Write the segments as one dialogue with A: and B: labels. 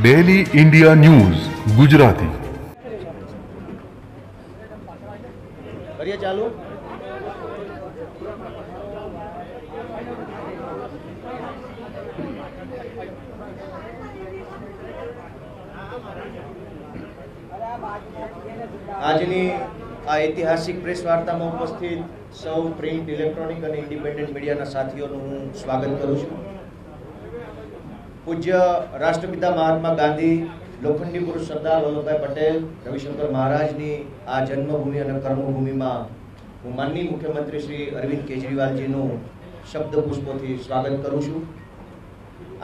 A: Daily India news Gujarati.
B: કરીએ ચાલુ. આજની આ ઐતિહાસિક પ્રેસ વાર્તામાં ઉપસ્થિત સૌ પ્રિન્ટ, ઇલેક્ટ્રોનિક અને ઇન્ડિપેન્ડન્ટ મીડિયાના સાથીઓનું હું સ્વાગત કરું છું. પૂજ્ય રાષ્ટ્રપિતા મહાત્મા ગાંધી, લોખંડી પુરુષ સરદાર વલ્લભભાઈ પટેલ, રવિશંકર મહારાજની આ જન્મભૂમિ અને કર્મભૂમિમાં હું માનનીય મુખ્યમંત્રી શ્રી અરવિંદ કેજરીવાલજીનું શબ્દ પુષ્પોથી સ્વાગત કરું છું.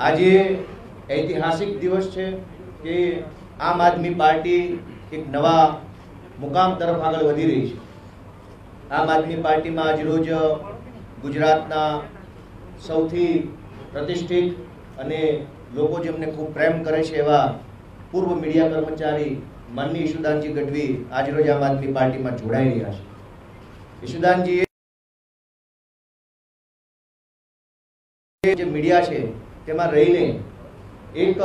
B: આજે ઐતિહાસિક દિવસ છે કે આમ આદમી પાર્ટી એક નવા મુકામ તરફ આગળ વધી રહી છે. આમ આદમી પાર્ટીમાં આજરોજ ગુજરાતના સૌથી પ્રતિષ્ઠિત અને લોકો જેમને ખૂબ પ્રેમ કરે છે એવા પૂર્વ મીડિયા કર્મચારી માનનીય ઈશુદાનજી ગઢવી આજરોજ આમ આદમી પાર્ટીમાં જોડાઈ રહ્યા છે. ઈશુદાનજી જે મીડિયા છે તેમાં રહીને એક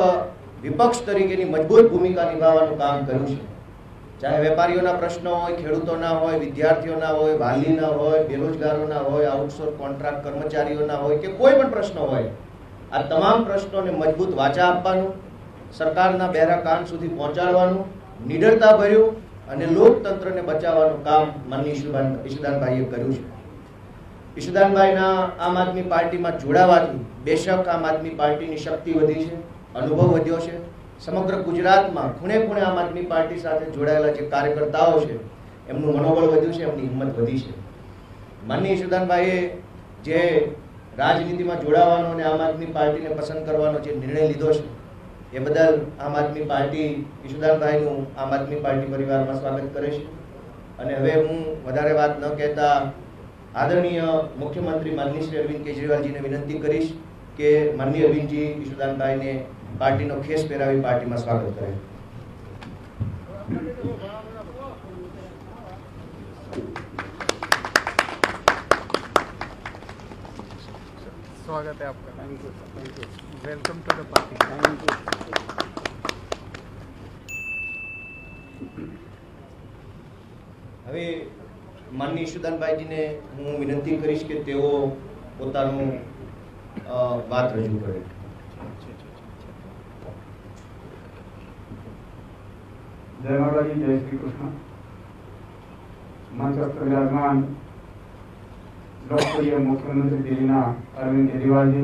B: વિપક્ષ તરીકેની મજબૂત ભૂમિકા નિભાવવાનું કામ કર્યું છે. ચાહે વેપારીઓના પ્રશ્નો હોય, ખેડૂતોના હોય, વિદ્યાર્થીઓના હોય, વાલીના હોય, બેરોજગારોના હોય, આઉટસોર્સ કોન્ટ્રાક્ટ કર્મચારીઓના હોય કે કોઈ પણ પ્રશ્નો હોય, આ તમામ પ્રશ્નોને મજબૂત વાચા આપવાનું, સરકારના બહેરા કાન સુધી પહોંચાડવાનું, નિડરતા ભર્યું અને લોકતંત્રને બચાવવાનું કામ માનનીય ઈશુદાનભાઈએ કર્યું છે. ઈશુદાનભાઈના આમ આદમી પાર્ટીમાં જોડાવાથી બેશક આમ આદમી પાર્ટીની શક્તિ વધી છે, અનુભવ વધ્યો છે. સમગ્ર ગુજરાતમાં ખૂણે ખૂણે આમ આદમી પાર્ટી સાથે જોડાયેલા જે કાર્યકર્તાઓ છે એમનું મનોબળ વધ્યું છે, એમની હિંમત વધી છે. માનનીય ઈશુદાનભાઈએ જે રાજનીતિમાં જોડાવાનો અને આમ આદમી પાર્ટીને પસંદ કરવાનો જે નિર્ણય લીધો છે એ બદલ આમ આદમી પાર્ટી ઈશુદાનભાઈનું આમ આદમી પાર્ટી પરિવારમાં સ્વાગત કરે છે. અને હવે હું વધારે વાત ન કહેતા આદરણીય મુખ્યમંત્રી માનનીય શ્રી અરવિંદ કેજરીવાલજીને વિનંતી કરીશ કે માનનીય અરવિંદજી ઈશુદાનભાઈને પાર્ટીનો ખેસ પહેરાવી પાર્ટીમાં સ્વાગત કરે.
C: स्वागत है आपका. Thank you. Welcome to the party. Thank you.
B: હવે માનનીય ઈશુદાનભાઈજીને હું વિનંતી કરીશ કે તેઓ પોતાનું વાત રજૂ કરે.
D: जय माता जी, जय श्री कृष्ण. मंच पर विराजमान लोकप्रिय मुख्यमंत्री दिल्लीना अरविंद केजरीवाल जी,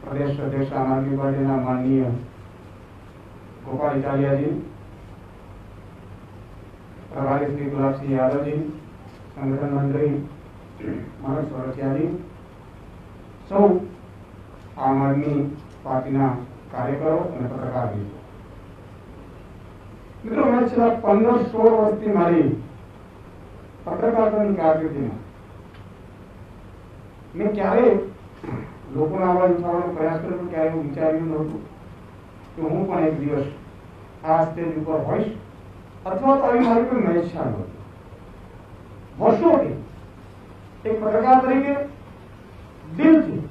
D: प्रदेश अध्यक्ष आम आदमी पार्टी माननीय गोपाल इटालिया जी, प्रभारी श्री गुलाब सिंह यादव जी, संगठन मंत्री मनोज सोरठिया जी, सौ आम आदमी पार्टी कार्यकरो और पत्रकार भी. मित्रों, मैं छेल्ला 15-16 वर्षथी मारी पत्रकारितानी कारकिर्दीमां मैं क्यारे लोकोनो अवाज उठावવાનો प्रयास કર્યો, ક્યારે હું વિચાર્યું નહોતું કે હું પણ એક દિવસ આ સ્ટેજ ઉપર હોઈશ અથવા તો આવી મારી કોઈ મહેચ્છા નહોતી. વર્ષોથી એક પત્રકાર તરીકે દિલથી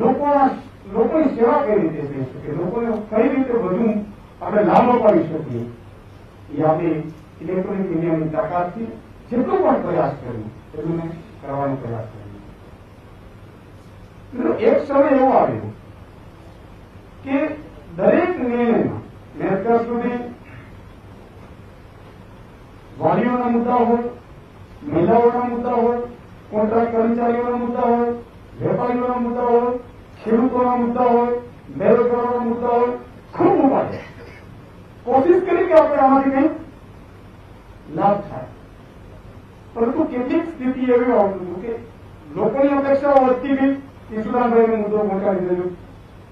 D: લોકોની સેવા કઈ રીતે થઈ શકે, લોકોને કઈ રીતે વધુ આપણે લાભ અપાવી શકીએ એ આપણે ઇલેક્ટ્રોનિક મીડિયાની તાકાતથી જેટલો પણ પ્રયાસ કર્યો એટલું મેં કરવાનો પ્રયાસ કર્યો. એક સમય એવો આવ્યો કે દરેક નિર્ણયમાં મેં અત્યાર સુધી વાલીઓના મુદ્દા હોય, મહિલાઓના મુદ્દા હોય, કોન્ટ્રાક્ટ કર્મચારીઓના મુદ્દા હોય, વેપારીઓના મુદ્દા હોય, ખેડૂતોના મુદ્દા હોય, બેરોજગારોના મુદ્દા હોય, ખૂબ ઉપાડ્યા. कोशिश करी कि આપણે આમાંથી કંઈક લાભ થાય. પરંતુ કેટલીક સ્થિતિ એવી આવતી હતી કે લોકોની અપેક્ષાઓ વધતી ગઈ. ઈશુદાનભાઈનો મુદ્દો પહોંચાડી દેજો,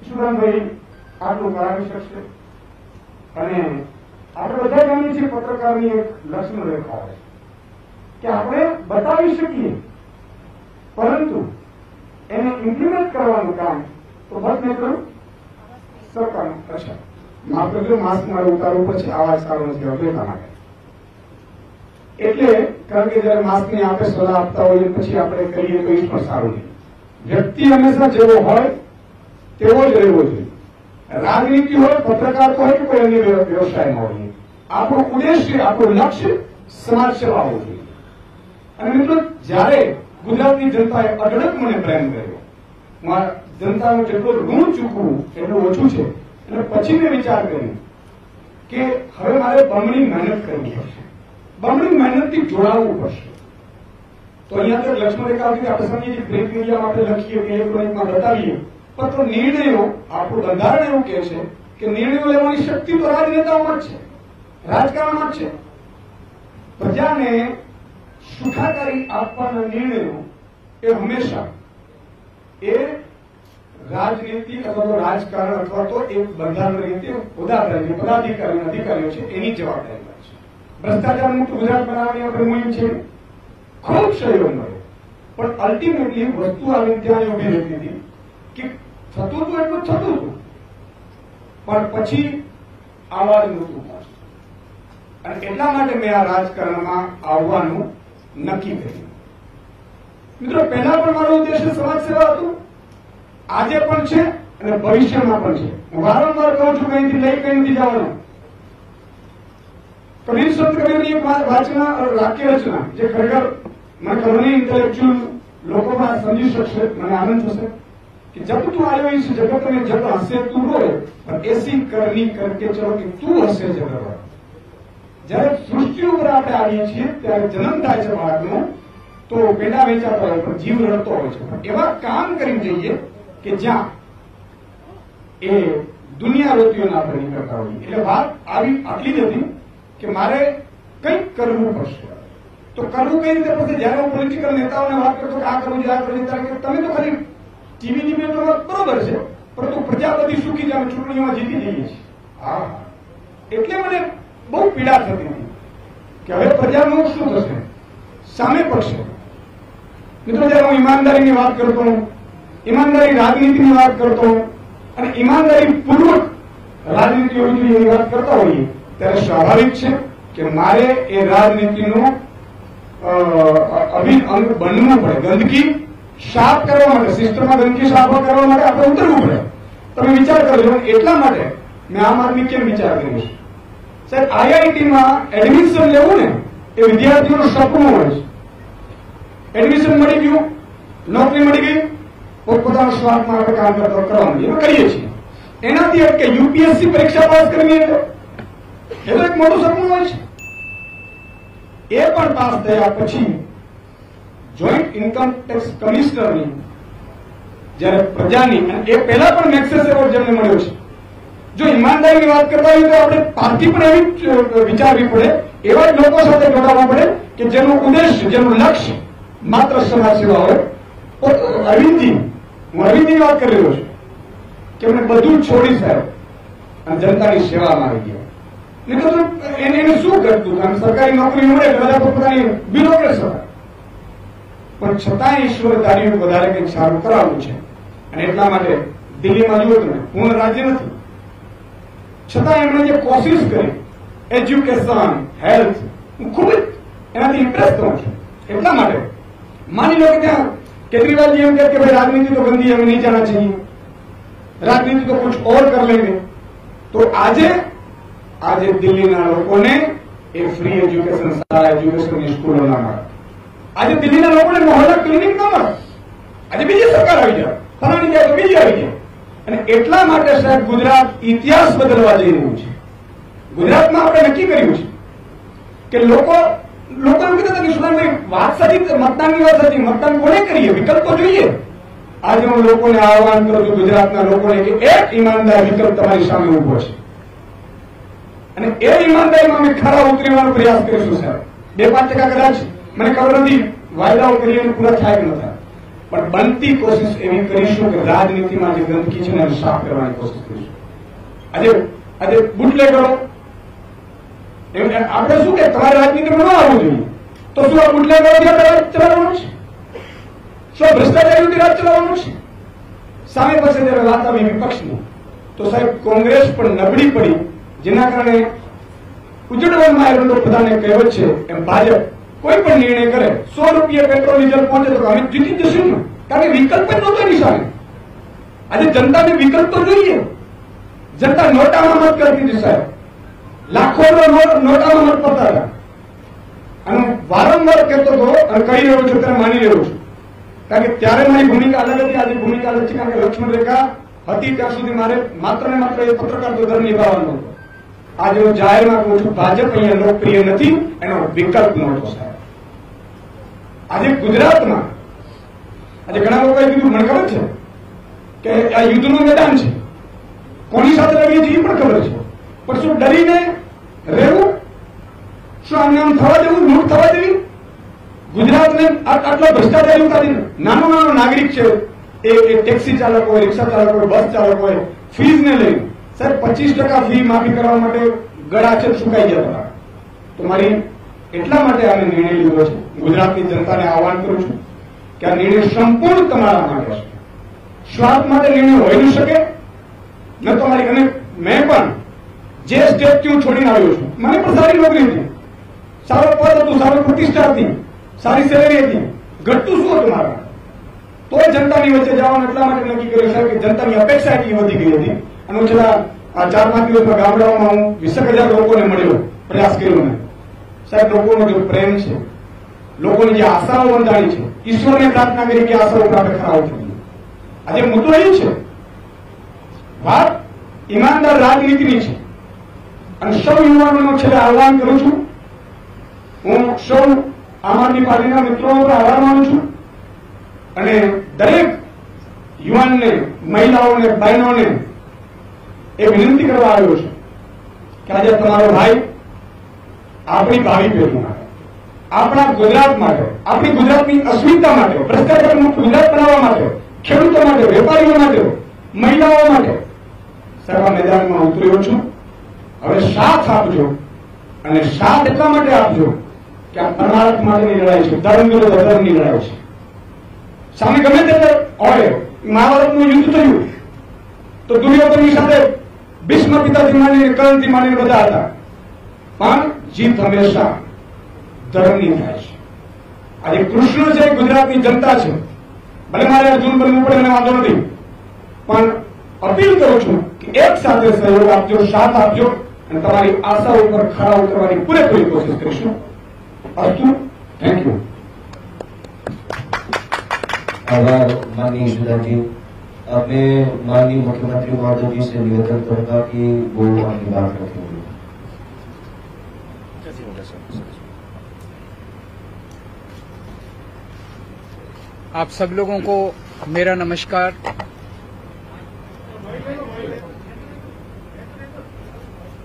D: ઈશુદાનભાઈ આટલું કરાવી શકશે. અને આપણે બધા જાણીએ છીએ પત્રકારની એક લક્ષ્મણ રેખા હોય કે આપણે બતાવી શકીએ પરંતુ એને ઇમ્પ્લિમેન્ટ કરવાનું કામ તો બસ મેં કર્યું સરકારનું. અચ્છા, માફ કરજો, માસ્ક મારે ઉતારવું પછી આવાજ સારો નથી આવતો એટલા માટે. એટલે કારણ કે જયારે માસ્કની આપણે સલાહ આપતા હોઈએ પછી આપણે કહીએ તો એ પણ સારું નહીં. વ્યક્તિ હંમેશા જેવો હોય તેવો જ રહેવો જોઈએ. રાજનીતિ હોય, પત્રકાર હોય કે કોઈ અન્ય વ્યવસાયમાં હોય, આપણો ઉદ્દેશ્ય, આપણું લક્ષ્ય સમાજ સેવા હોવું જોઈએ. અને મિત્રો, જ્યારે ગુજરાતની જનતાએ અઢળક મને પ્રેમ કર્યો, જનતાનું જેટલું ઋણ ચૂકવું એટલું ઓછું છે, અને પછી મેં વિચાર કર્યો કે હવે મારે બમણી મહેનત કરવી પડશે, બમણી મહેનતથી જોડાવવું પડશે. તો અહીંયા તો લક્ષ્મણ રેખા હતી, આપણે સમજીએ પ્રિન્ટ મીડિયામાં આપણે લખીએ કે ઇલેક્ટ્રોનિકમાં બતાવીએ, પણ નિર્ણયો, આપણું બંધારણ એવું કહે છે કે નિર્ણયો લેવાની શક્તિ તો રાજનેતાઓમાં જ છે, રાજકારણમાં જ છે. પ્રજાને સુખાકારી આપવાના નિર્ણયો એ હંમેશા એ રાજનીતિ અથવા તો રાજકારણ અથવા તો એક બંધારણ રીતે ઉદાહરણ પદાધિકારીઓ અધિકારીઓ છે એની જવાબદારી છે. ભ્રષ્ટાચાર મુક્ત ગુજરાત બનાવવાની આપણે મુહિમ છે, ખૂબ સહયોગ મળ્યો, પણ અલ્ટિમેટલી વસ્તુ આવીને ત્યાં ઉભી રહેતી હતી કે થતું હતું એટલું થતું હતું, પણ પછી આવાજ નહોતું. અને એટલા માટે મેં આ રાજકારણમાં આવવાનું નક્કી કર્યું. મિત્રો, પહેલા પણ મારો ઉદ્દેશ્ય સમાજ સેવા હતું, આજે પણ છે અને ભવિષ્યમાં પણ છે. હું વારંવાર કહું છું, કઈથી લઈ કઈ નથી જવાનું. કબીર સંત કબીરની એક વાક્ય રચના જે ખરેખર મને ખબર નહીં ઇન્ટેલેક્ચ્યુઅલ લોકો પણ સમજી શકશે, મને આનંદ થશે कि जब तू आयो इस जगत में जब हंसे तू रोए और ऐसी करनी करके चलो कि तू हंसे जगत रोए. जયારે સૃષ્ટિ ઉપર આપણે આવીએ છીએ ત્યારે જન્મ થાય છે બાળકનો, તો પેડા વેચાતા હોય પણ જીવ રડતો હોય છે. એવા કામ કરી જઈએ કે જ્યાં એ દુનિયારોતીઓના આપણે નીકળતા હોઈએ. એટલે વાત આવી આટલી જ હતી કે મારે કંઈક કરવું પડશે. તો કરવું કઈ રીતે પડશે? જયારે હું પોલિટિકલ નેતાઓને વાત કરતો કે આ કરવું જોઈએ, આ કરવું જોઈએ, તમે તો ખાલી ટીવીની મેટરમાં બરોબર છે, પરંતુ પ્રજા બધી સુખી જાય, ચૂંટણીઓમાં જીતી જઈએ છીએ. હા, એટલે મને બહુ પીડા થતી હતી કે હવે પ્રજાનું શું થશે, સામે પડશે. મિત્રો, જયારે હું ઈમાનદારીની વાત કરતો, ઈમાનદારી રાજનીતિની વાત કરતો અને ઈમાનદારી પૂર્વક રાજનીતિ હોવી જોઈએ એની વાત કરતા હોઈએ, ત્યારે સ્વાભાવિક છે કે મારે એ રાજનીતિનો અભિન્ન અંગ બનવું પડે. ગંદકી સાફ કરવા માટે, સિસ્ટમમાં ગંદકી સાફ કરવા માટે આપણે ઉતરવું પડે. તમે વિચાર કરજો. એટલા માટે મેં આમ આદમી કેમ વિચાર કર્યો છે? સાહેબ, આઈઆઈટીમાં એડમિશન લેવું ને એ વિદ્યાર્થીઓનું સપનું હોય છે. એડમિશન મળી ગયું, નોકરી મળી ગઈ, પોતપોતાના સ્વાર્થમાં આપણે કામ કરવા માંડીએ, કરીએ છીએ. એનાથી અટકે યુપીએસસી પરીક્ષા પાસ કરવી એટલે એ તો એક મોટું સપનું હોય છે. એ પણ પાસ થયા પછી જોઈન્ટ ઇન્કમ ટેક્સ કમિશનરની જયારે પ્રજાની, એ પહેલા પણ મેક્સેસ એવોર્ડ જેમને મળ્યો છે. જો ઈમાનદારીની વાત કરતા હોય તો આપણે પાર્ટી પણ એવી વિચારવી પડે, એવા જ લોકો સાથે જોડાવવા પડે કે જેનું ઉદ્દેશ્ય, જેનું લક્ષ્ય માત્ર સમાજ સેવા હોય. અરવિંદજી, હું અરવિંદની વાત કરી રહ્યો છું કે એમને બધું છોડી સાહેબ અને જનતાની સેવામાં આવી ગયા. નહીં તો એને શું કરતું? સરકારી નોકરી મળે એટલે બધા પોતાની બ્યુરોક્રેટ્સ હતા, પણ છતાં ઈશ્વર ધાર્યું વધારે કંઈક સારું કરાવવું છે. અને એટલા માટે દિલ્હીમાં જુઓ તમે, પૂર્ણ રાજ્ય નથી, છતાં એમણે જે કોશિશ કરી એજ્યુકેશન, હેલ્થ, હું ખૂબ જ એનાથી ઇમ્પ્રેસ થઉં છું. એટલા માટે માની લો કે ત્યાં केजरीवाल जी एम कहते भाई राजनीति तो गंदी है, हमें नहीं जाना चाहिए, राजनीति तो कुछ और कर लेंगे. तो आज दिल्ली ना लोगों ने एक फ्री एजुकेशन सारा एजुकेशन स्कूलों ना મળે. આજે દિલ્હીના લોકોને મોહલ્લા ક્લિનિક ના મળે. આજે બીજી સરકાર આવી જાય, ફલાણી જાય તો બીજી આવી જાય. અને એટલા માટે સાહેબ ગુજરાત ઇતિહાસ બદલવા જઈ રહ્યું છે. ગુજરાતમાં આપણે નક્કી કર્યું છે કે લોકો એમ કહેતા કે સુદાનભાઈ વાત સાચી, મતદાનની વાત સાચી, મતદાન કોને કરીએ, વિકલ્પ તો જોઈએ. આજે હું લોકોને આહવાન કરું છું, ગુજરાતના લોકોને, કે એક ઈમાનદાર વિકલ્પ તમારી સામે ઉભો છે અને એ ઈમાનદારીમાં અમે ખરા ઉતરવાનો પ્રયાસ કરીશું સાહેબ. 2-5% કદાચ મને ખબર નથી વાયદાઓ કરીએ પૂરા થાય કે ન થાય, પણ બનતી કોશિશ એવી કરીશું કે રાજનીતિમાં જે ગંદકી છે એને સાફ કરવાની કોશિશ કરીશું. આજે બુટલેગરો, આપણે શું કે તમારે રાજનીતિમાં ન આવવું જોઈએ, તો શું આ બુટલેગરોથી રાજ ચલાવવાનું છે? શું ભ્રષ્ટાચારીઓથી રાજ ચલાવવાનું છે? સામે પાસે જયારે વાત આવી વિપક્ષની, તો સાહેબ કોંગ્રેસ પણ નબળી પડી, જેના કારણે ઉજળવનમાં એનો બધાને કહેવત છે એમ ભાજપ કોઈ પણ નિર્ણય કરે, 100 રૂપિયા પેટ્રોલ ડીઝલ પહોંચે તો અમે જીતી જશું ને, કારણ કે વિકલ્પ જ નહોતો એની સામે. આજે જનતાને વિકલ્પ તો જોઈએ. જનતા નોટામાં મત કરતી હતી સાહેબ, લાખોનો નોટામાં મત પડતા હતા. અને વારંવાર કહેતો હતો અને કહી રહ્યો છું, ત્યારે માની રહ્યો છું, કારણ કે ત્યારે મારી ભૂમિકા અલગ હતી, આજે ભૂમિકા અલગ છે. કારણ કે લક્ષ્મણ રેખા હતી ત્યાં સુધી મારે માત્ર ને માત્ર એ પત્રકાર ધર્મ નિભાવવાનો હતો. આજે હું જાહેરમાં કહું છું, ભાજપ અહીંયા લોકપ્રિય નથી, એનો વિકલ્પ નહોતો સાહેબ. આજે ગુજરાતમાં આજે ઘણા લોકોએ કીધું, મને ખબર છે કે આ યુદ્ધનું મેદાન છે, કોની સાથે લડીએ છીએ એ પણ ખબર છે, પણ શું ડરીને રહેવું? શું આમને આમ થવા દેવું, લૂંટ થવા દેવી? ગુજરાતને આટલો ભ્રષ્ટાચાર ઉતારીને નાનો નાનો નાગરિક છે, એ ટેક્સી ચાલક હોય, રિક્ષા ચાલક હોય, બસ ચાલક હોય, ફીઝને લઈને સાહેબ 25% ફી માફી કરવા માટે ગળા છે સુકાઈ ગયા હતા. તો મારી એટલા માટે આને નિર્ણય લીધો છે. ગુજરાતની જનતાને આહવાન કરું છું કે આ નિર્ણય સંપૂર્ણ તમારા માટે છે. સ્વાર્થ માટે નિર્ણય હોઈ ન શકે ન તો મારી. અને મેં પણ જે સ્ટેટથી હું છોડીને આવ્યો છું, મને પણ સારી નોકરી હતી, સારો પદ હતું, સારો પ્રતિષ્ઠા હતી, સારી સેલેરી હતી, ઘટતું શું હતું મારા? તો જનતાની વચ્ચે જવાનું એટલા માટે નક્કી કર્યું સાહેબ કે જનતાની અપેક્ષા એટલી વધી ગઈ હતી. અને હું છેલ્લા 4-5 દિવસમાં ગામડાઓમાં હું 20,000 લોકોને મળ્યો, પ્રયાસ કર્યો ને સાહેબ. લોકોનો જો પ્રેમ છે, લોકોની જે આશાઓ બંધાણી છે, ઈશ્વરને પ્રાર્થના કરી કે આશાઓ આપણે ખરા ઉતરીએ. આજે મુદ્દો એ છે, વાત ઈમાનદાર રાજનીતિની છે. અને સૌ યુવાનોનો છેલ્લે આહવાન કરું છું, હું સૌ આમ આદમી પાર્ટીના મિત્રોનો પણ આભાર માનું છું. અને દરેક યુવાનને, મહિલાઓને, બહેનોને એ વિનંતી કરવા આવ્યો છે કે આજે તમારો ભાઈ આપણી ભાવિ પેઢી માટે, આપણા ગુજરાત માટે, આપણી ગુજરાતની અસ્મિતા માટે, ભ્રષ્ટાચાર મુક્ત ગુજરાત બનાવવા માટે, ખેડૂતો માટે, વેપારીઓ માટે, મહિલાઓ માટે સાહેબ આ મેદાનમાં ઉતર્યો છું. હવે સાથ આપજો. અને સાથ એટલા માટે આપજો કે આ પરમાર્થ માટેની લડાઈ છે, ધર્મ વિરુદ્ધ અધર્મની લડાઈ છે. સામે ગમે તે હોય, મહાભારતનું યુદ્ધ થયું તો દુર્યોધનની સાથે ભીષ્મ પિતાથી માંડીને કર્ણથી માંડીને બધા હતા, પણ જીત હંમેશા ધર્મની થાય છે. આજે કૃષ્ણ છે, ગુજરાતની જનતા છે. ભલે મારે અર્જુન બનવું પડે મને વાંધો નથી, પણ અપીલ કરું છું કે એક સાથે સહયોગ આપજો, સાથ આપજો અને તમારી આશા ઉપર ખરા ઉતરવાની પૂરેપૂરી કોશિશ કરીશું. અસ્તુ. Thank you.
E: आभार माननीय यशोदा जी। अब मैं माननीय मुख्यमंत्री महोदय जी से निवेदन करूंगा कि वो अपनी बात रखेंगे।
C: आप सब लोगों को मेरा नमस्कार।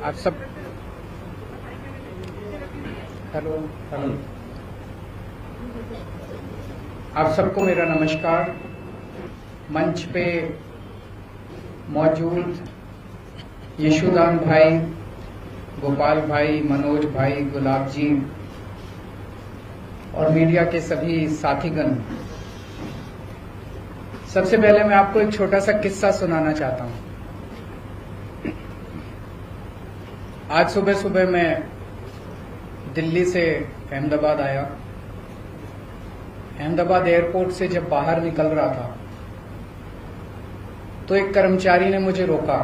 C: आप सब हेलो आप सबको मेरा नमस्कार। मंच पे मौजूद यशोदान भाई, गोपाल भाई, मनोज भाई, गुलाब जी और मीडिया के सभी साथीगण, सबसे पहले मैं आपको एक छोटा सा किस्सा सुनाना चाहता हूं। आज सुबह सुबह मैं दिल्ली से अहमदाबाद आया। अहमदाबाद एयरपोर्ट से जब बाहर निकल रहा था तो एक कर्मचारी ने मुझे रोका।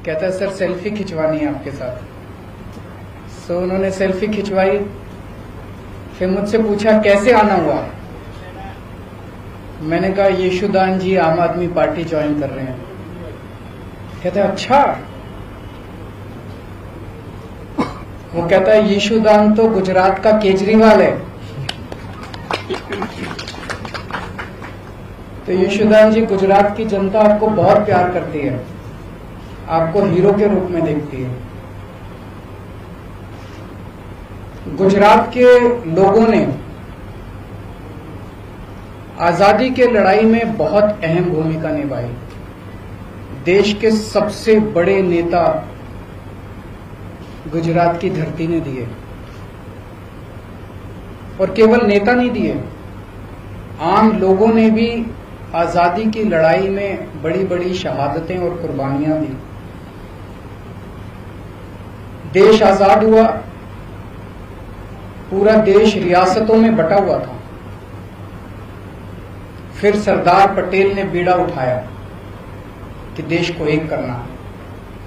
C: कहता है सर सेल्फी खिंचवानी है आपके साथ। सो उन्होंने सेल्फी खिंचवाई। फिर मुझसे पूछा कैसे आना हुआ। मैंने कहा यशोदान जी आम आदमी पार्टी ज्वाइन कर रहे हैं। कहता है अच्छा। वो कहता है यशोदान तो गुजरात का केजरीवाल है। तो यशोदान जी, गुजरात की जनता आपको बहुत प्यार करती है, आपको हीरो के रूप में देखती है। गुजरात के लोगों ने आजादी के लड़ाई में बहुत अहम भूमिका निभाई। देश के सबसे बड़े नेता गुजरात की धरती ने दिए, और केवल नेता नहीं दिए, आम लोगों ने भी आजादी की लड़ाई में बड़ी बड़ी शहादतें और कुर्बानियां दी। देश आजाद हुआ, पूरा देश रियासतों में बटा हुआ था। फिर सरदार पटेल ने बीड़ा उठाया कि देश को एक करना है।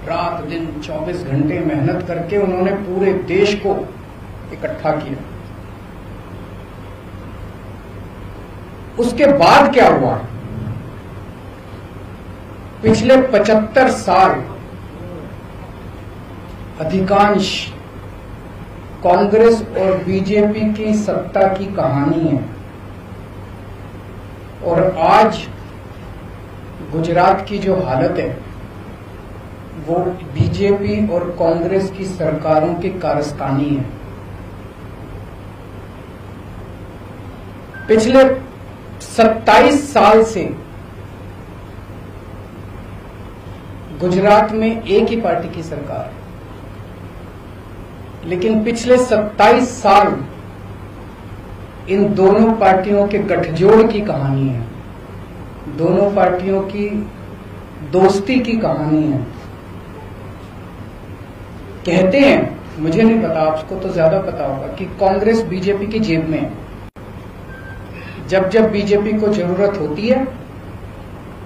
C: रात दिन 24 घंटे मेहनत करके उन्होंने पूरे देश को इकट्ठा किया। उसके बाद क्या हुआ? पिछले 75 साल अधिकांश कांग्रेस और बीजेपी की सत्ता की कहानी है, और आज गुजरात की जो हालत है वो बीजेपी और कांग्रेस की सरकारों की कारस्तानी है। पिछले 27 साल से गुजरात में एक ही पार्टी की सरकार है, लेकिन पिछले 27 साल इन दोनों पार्टियों के गठजोड़ की कहानी है, दोनों पार्टियों की दोस्ती की कहानी है। कहते हैं, मुझे नहीं पता, आपको तो ज्यादा पता होगा, कि कांग्रेस बीजेपी की जेब में है। जब जब बीजेपी को जरूरत होती है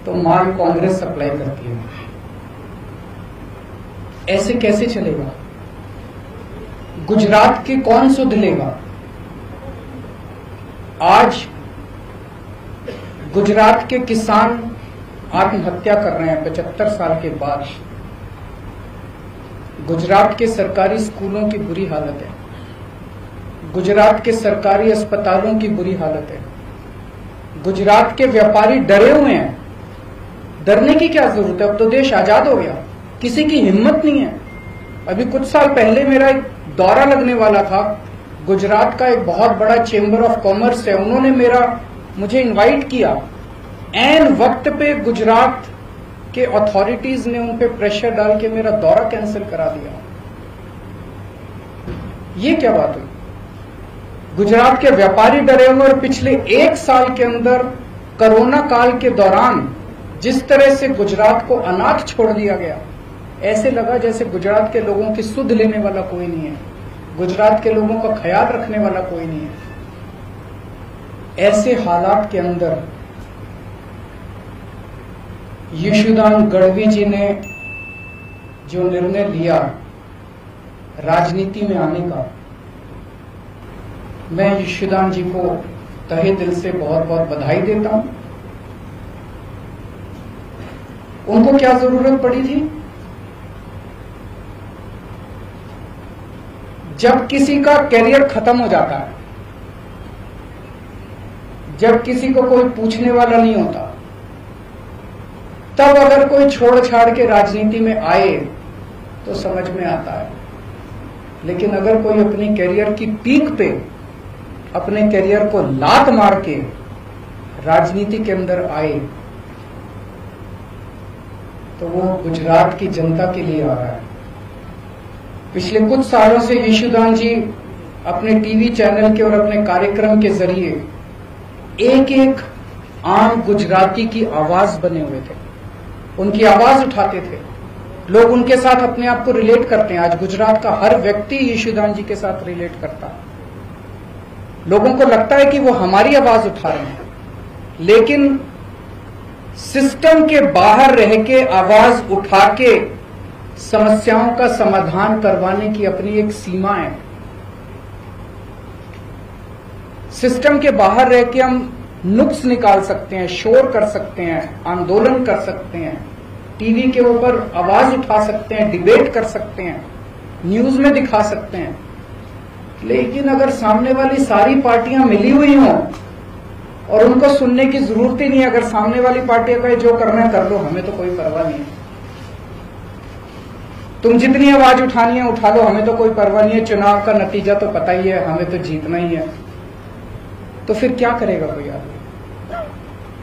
C: तो माल कांग्रेस सप्लाई करती है। ऐसे कैसे चलेगा? गुजरात के कौन सुध लेगा? आज गुजरात के किसान आत्महत्या कर रहे हैं 75 साल के बाद। गुजरात के सरकारी स्कूलों की बुरी हालत है, गुजरात के सरकारी अस्पतालों की बुरी हालत है, गुजरात के व्यापारी डरे हुए हैं। डरने की क्या जरूरत है? अब तो देश आजाद हो गया, किसी की हिम्मत नहीं है। अभी कुछ साल पहले मेरा एक दौरा लगने वाला था। गुजरात का एक बहुत बड़ा चेंबर ऑफ कॉमर्स है, उन्होंने मुझे इनवाइट किया। ऐन वक्त पे गुजरात के अथॉरिटीज ने उन पे प्रेशर डाल के मेरा दौरा कैंसिल करा दिया। ये क्या बात हुई? गुजरात के व्यापारी डरे हुए, और पिछले 1 साल के अंदर कोरोना काल के दौरान जिस तरह से गुजरात को अनाथ छोड़ दिया गया, ऐसे लगा जैसे गुजरात के लोगों की सुध लेने वाला कोई नहीं है, गुजरात के लोगों का ख्याल रखने वाला कोई नहीं है। ऐसे हालात के अंदर यशोदान गढ़वी जी ने जो निर्णय लिया राजनीति में आने का, मैं यशोदान जी को तहे दिल से बहुत बहुत बधाई देता हूं। उनको क्या जरूरत पड़ी थी? जब किसी का कैरियर खत्म हो जाता है, जब किसी को कोई पूछने वाला नहीं होता, तब अगर कोई छोड़ छाड़ के राजनीति में आए तो समझ में आता है। लेकिन अगर कोई अपनी कैरियर की पीक पे अपने कैरियर को लात मार के राजनीति के अंदर आए तो वो गुजरात की जनता के लिए आ रहा है। पिछले कुछ सालों से यशोदान जी अपने टीवी चैनल के और अपने कार्यक्रम के जरिए एक एक आम गुजराती की आवाज बने हुए थे, उनकी आवाज उठाते थे। लोग उनके साथ अपने आप को रिलेट करते हैं। आज गुजरात का हर व्यक्ति यशोदान जी के साथ रिलेट करता है। लोगों को लगता है कि वो हमारी आवाज उठा रहे हैं, लेकिन सिस्टम के बाहर रह के आवाज उठा के समस्याओं का समाधान करवाने की अपनी एक सीमा है। सिस्टम के बाहर रह के हम नुक्स निकाल सकते हैं, शोर कर सकते हैं, आंदोलन कर सकते हैं, टीवी के ऊपर आवाज उठा सकते हैं, डिबेट कर सकते हैं, न्यूज में दिखा सकते हैं। लेकिन अगर सामने वाली सारी पार्टियां मिली हुई हों और उनको सुनने की जरूरत ही नहीं है, अगर सामने वाली पार्टियां कहे जो करना है कर लो, हमें तो कोई परवाह नहीं है, तुम जितनी आवाज उठानी है उठा लो, हमें तो कोई परवाह नहीं है, चुनाव का नतीजा तो पता ही है, हमें तो जीतना ही है, तो फिर क्या करेगा कोई आदमी?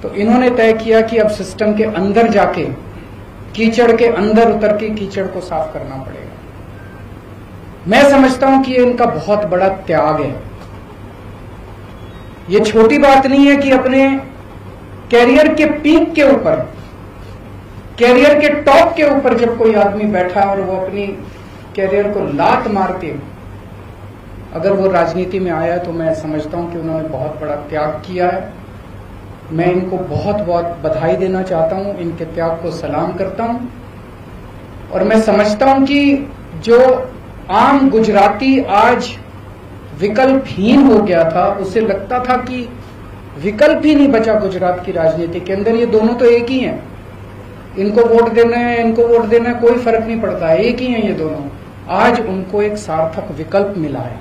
C: तो इन्होंने तय किया कि अब सिस्टम के अंदर जाके, कीचड़ के अंदर उतर के कीचड़ को साफ करना पड़ेगा। मैं समझता हूं कि ये इनका बहुत बड़ा त्याग है। ये छोटी बात नहीं है कि अपने कैरियर के पीक के ऊपर, कैरियर के टॉप के ऊपर जब कोई आदमी बैठा और वो अपनी कैरियर को लात मार के अगर वो राजनीति में आया है, तो मैं समझता हूं कि उन्होंने बहुत बड़ा त्याग किया है। मैं इनको बहुत बहुत बधाई देना चाहता हूं, इनके त्याग को सलाम करता हूं। और मैं समझता हूं कि जो आम गुजराती आज विकल्पहीन हो गया था, उसे लगता था कि विकल्प ही नहीं बचा गुजरात की राजनीति के अंदर, ये दोनों तो एक ही हैं, इनको वोट देना है, इनको वोट देना है, कोई फर्क नहीं पड़ता है, एक ही हैं ये दोनों। आज उनको एक सार्थक विकल्प मिला है।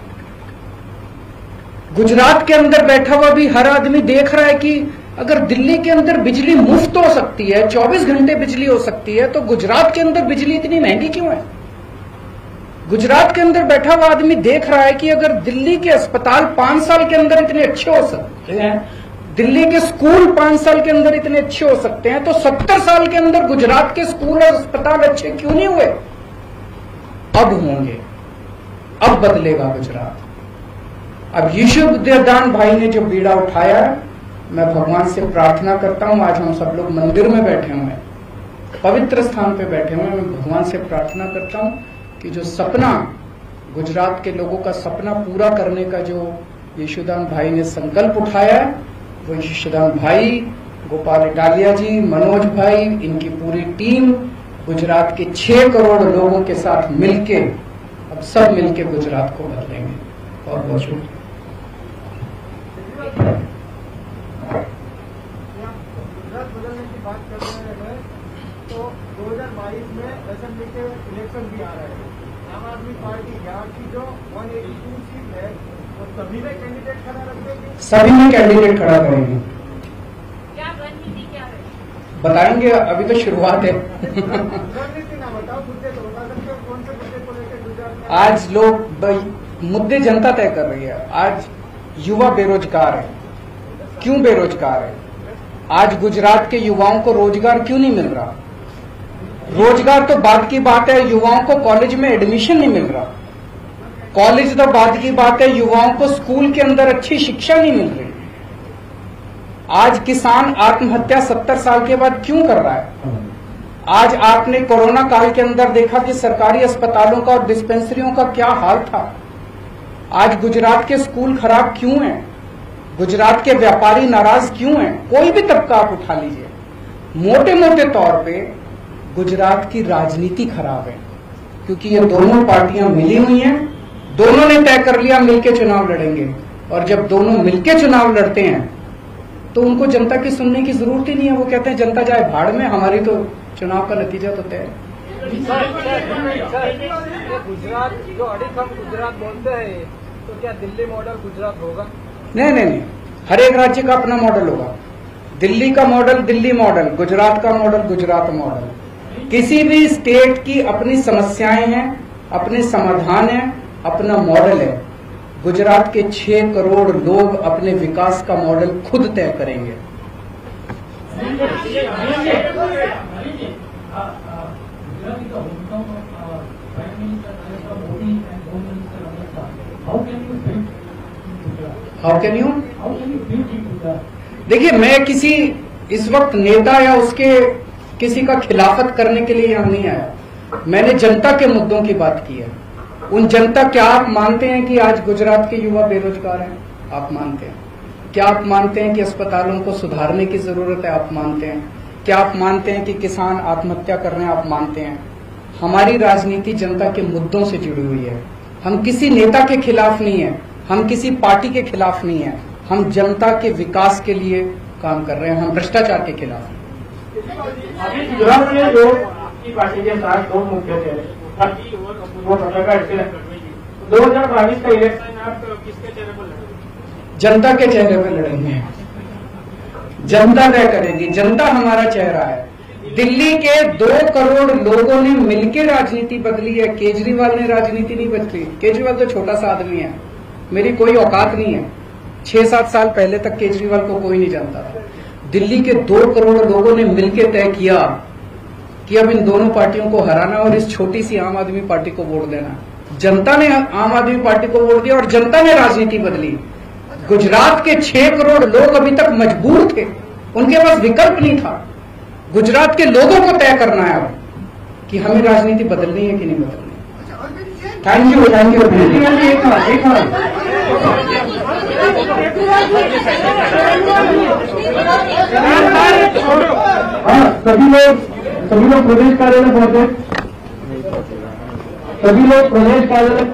C: गुजरात के अंदर बैठा हुआ भी हर आदमी देख रहा है कि अगर दिल्ली के अंदर बिजली मुफ्त हो सकती है, 24 घंटे बिजली हो सकती है, तो गुजरात के अंदर बिजली इतनी महंगी क्यों है? गुजरात के अंदर बैठा हुआ आदमी देख रहा है कि अगर दिल्ली के अस्पताल 5 साल के अंदर इतने अच्छे हो सकते हैं, दिल्ली के स्कूल 5 साल के अंदर इतने अच्छे हो सकते हैं, तो 70 साल के अंदर गुजरात के स्कूल और अस्पताल अच्छे क्यों नहीं हुए? अब होंगे, अब बदलेगा गुजरात। अब यशोदान भाई ने जो बीड़ा उठाया है, मैं भगवान से प्रार्थना करता हूं, आज हम सब लोग मंदिर में बैठे हुए हैं, पवित्र स्थान पे बैठे हुए हैं, मैं भगवान से प्रार्थना करता हूं कि जो सपना, गुजरात के लोगों का सपना पूरा करने का जो यशोदान भाई ने संकल्प उठाया है, वो यशोदान भाई, गोपाल इटालिया जी, मनोज भाई, इनकी पूरी टीम गुजरात के 6 करोड़ लोगों के साथ मिलके, अब सब मिलके गुजरात को बदलेंगे। और बहुत शुक्रिया।
F: गुजरात बदलने की बात कर रहे हैं, तो 2022 में असेंबली के इलेक्शन भी आ रहे हैं। आम आदमी पार्टी यहाँ की जो 182 सीट है, वो सभी में कैंडिडेट खड़ा रख देंगे,
C: सभी में कैंडिडेट खड़ा करेंगे।
G: क्या रणनीति क्या है?
C: बताएंगे, अभी तो शुरुआत है।
F: रणनीति ना बताओ, मुद्दे तो बता सकते हो, कौन से मुद्दे को लेकर गुजरात में
C: आज लोग मुद्दे जनता तय कर रही है। आज युवा बेरोजगार है, क्यों बेरोजगार है? आज गुजरात के युवाओं को रोजगार क्यों नहीं मिल रहा? रोजगार तो बात की बात है, युवाओं को कॉलेज में एडमिशन नहीं मिल रहा। कॉलेज तो बात की बात है, युवाओं को स्कूल के अंदर अच्छी शिक्षा नहीं मिल रही। आज किसान आत्महत्या 70 साल के बाद क्यों कर रहा है? आज आपने कोरोना काल के अंदर देखा कि सरकारी अस्पतालों का और डिस्पेंसरियों का क्या हाल था। आज गुजरात के स्कूल खराब क्यों हैं? गुजरात के व्यापारी नाराज क्यों हैं? कोई भी तबका आप उठा लीजिए, मोटे मोटे तौर पे गुजरात की राजनीति खराब है, क्योंकि ये दोनों पार्टियां मिली हुई हैं, दोनों ने तय कर लिया मिलके चुनाव लड़ेंगे, और जब दोनों मिलके चुनाव लड़ते हैं तो उनको जनता की सुनने की जरूरत ही नहीं है। वो कहते हैं जनता जाए भाड़ में, हमारी तो चुनाव का नतीजा तो तय है।
F: गुजरात जो अड़िखम गुजरात बोलते हैं, तो क्या दिल्ली मॉडल गुजरात होगा?
C: नहीं नहीं नहीं, हर एक राज्य का अपना मॉडल होगा। दिल्ली का मॉडल दिल्ली मॉडल, गुजरात का मॉडल गुजरात मॉडल। किसी भी स्टेट की अपनी समस्याएं हैं, अपने समाधान हैं, अपना मॉडल है। गुजरात के 6 करोड़ लोग अपने विकास का मॉडल खुद तय करेंगे। How can you? देखिए, मैं किसी इस वक्त नेता या उसके किसी का खिलाफत करने के लिए यहाँ नहीं आया। मैंने जनता के मुद्दों की बात की है। उन जनता, क्या आप मानते हैं कि आज गुजरात के युवा बेरोजगार हैं? आप मानते हैं? क्या आप मानते हैं कि अस्पतालों को सुधारने की जरूरत है? आप मानते हैं? क्या आप मानते हैं कि किसान आत्महत्या कर रहे हैं? आप मानते हैं? हमारी राजनीति जनता के मुद्दों से जुड़ी हुई है। हम किसी नेता के खिलाफ नहीं है, हम किसी पार्टी के खिलाफ नहीं है, हम जनता के विकास के लिए काम कर रहे हैं, हम भ्रष्टाचार के खिलाफ हैं।
D: अभी गुजरात में जो आपकी पार्टी के साथ 2 मुद्दे थे, वो का 2022 का इलेक्शन आप किसके चेहरे पर लड़ेंगे?
C: जनता के चेहरे पर लड़ेंगे। जनता तय करेगी, जनता हमारा चेहरा है। दिल्ली के 2 करोड़ लोगों ने मिलकर राजनीति बदली है, केजरीवाल ने राजनीति नहीं बदली। केजरीवाल तो छोटा सा आदमी है, मेरी कोई औकात नहीं है। 6-7 साल पहले तक केजरीवाल को कोई नहीं जानता था। दिल्ली के 2 करोड़ लोगों ने मिलकर तय किया कि अब इन दोनों पार्टियों को हराना और इस छोटी सी आम आदमी पार्टी को वोट देना। जनता ने आम आदमी पार्टी को वोट दिया और जनता ने राजनीति बदली। गुजरात के 6 करोड़ लोग अभी तक मजबूर थे, उनके पास विकल्प नहीं था। गुजरात के लोगों को तय करना है अब कि हमें राजनीति बदलनी है कि नहीं बदलनी। Thank you, thank you.
D: हाँ, सभी लोग प्रदेश कार्यालय पहुंचे, सभी लोग प्रदेश कार्यालय